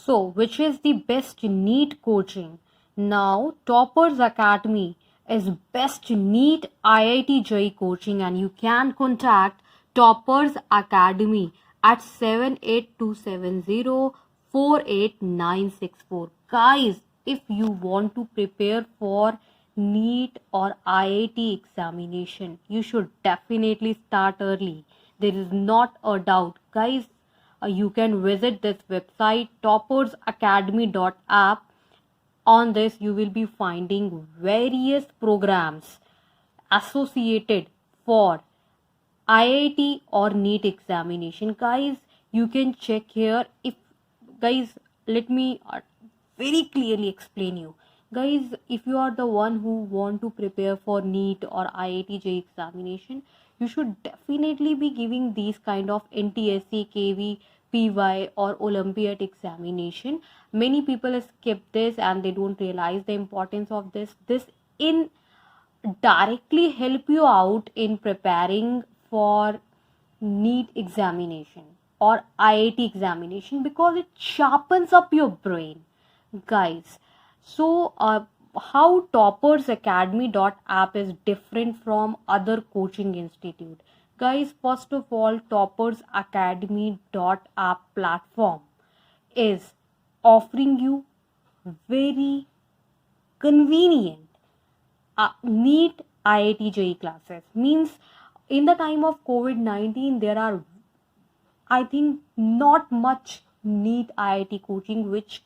So, which is the best NEET coaching? Now, Toppers Academy is best NEET IIT JEE coaching, and you can contact Toppers Academy at 78270 48964. Guys, if you want to prepare for NEET or IIT examination, you should definitely start early. There is not a doubt. Guys, you can visit this website toppersacademy.app. On this you will be finding various programs associated for IIT or NEET examination. Guys, you can check here. If guys, let me very clearly explain you. Guys, if you are the one who want to prepare for NEET or IIT JEE examination, you should definitely be giving these kind of NTSC, KV, PY or Olympiad examination. Many people skip this and they don't realize the importance of this. This in directly help you out in preparing for NEET examination or IIT examination because it sharpens up your brain, guys. So, how toppersacademy.app is different from other coaching institute? Guys, first of all, toppersacademy.app platform is offering you very convenient NEET IIT JEE classes. Means in the time of COVID-19 there are, I think, not much NEET IIT coaching which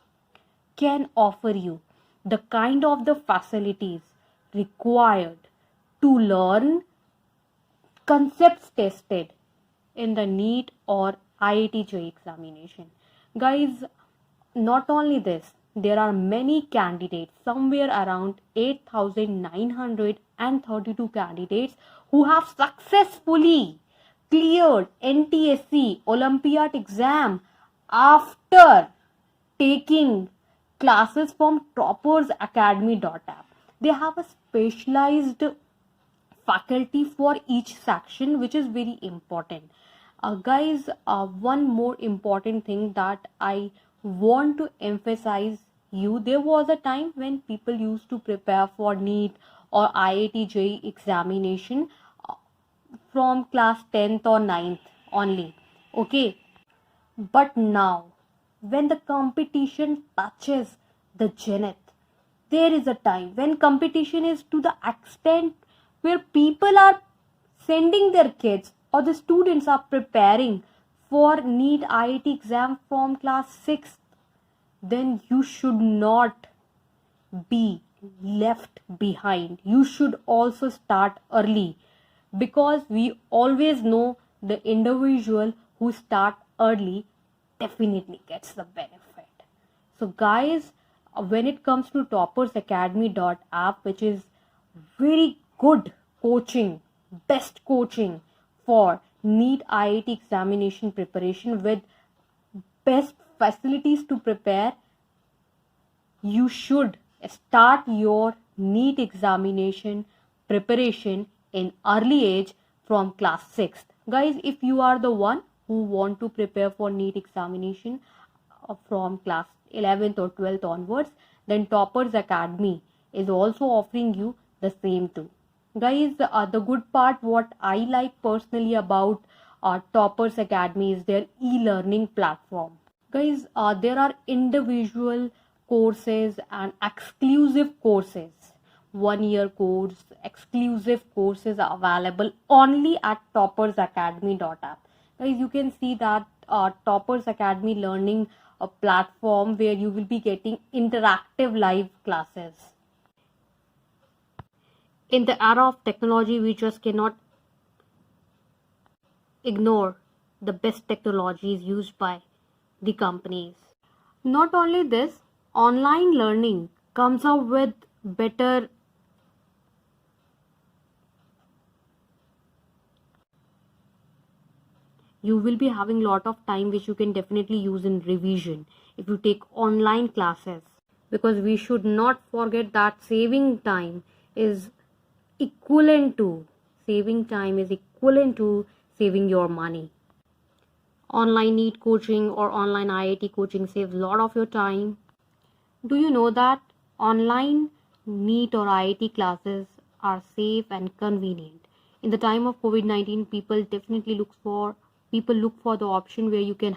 can offer you the kind of the facilities required to learn concepts tested in the NEET or IIT JEE examination. Guys, not only this, there are many candidates, somewhere around 8,932 candidates who have successfully cleared NTSC Olympiad exam after taking classes from toppersacademy.app. They have a specialized faculty for each section, which is very important. Guys, one more important thing that I want to emphasize you, there was a time when people used to prepare for NEET or IIT JEE examination from class 10th or 9th only, okay? But now, when the competition touches the zenith, there is a time when competition is to the extent where people are sending their kids or the students are preparing for NEET IIT exam from class 6th, then you should not be left behind. You should also start early, because we always know the individual who start early definitely gets the benefit. So guys, when it comes to toppersacademy.app, which is very good coaching, best coaching for NEET IIT examination preparation with best facilities to prepare, you should start your NEET examination preparation in early age from class 6th. Guys, if you are the one who want to prepare for NEET examination from class 11th or 12th onwards, then Toppers Academy is also offering you the same too. Guys, the good part what I like personally about Toppers Academy is their e-learning platform. Guys, there are individual courses and exclusive courses. 1 year course, exclusive courses are available only at toppersacademy.app. Guys, you can see that Toppers Academy learning a platform where you will be getting interactive live classes. In the era of technology, we just cannot ignore the best technologies used by the companies. Not only this, online learning comes up with better you will be having a lot of time which you can definitely use in revision if you take online classes, because we should not forget that saving time is equivalent to saving your money. online NEET coaching or online IIT coaching saves a lot of your time. Do you know that online NEET or IIT classes are safe and convenient? In the time of COVID-19, people look for the option where you can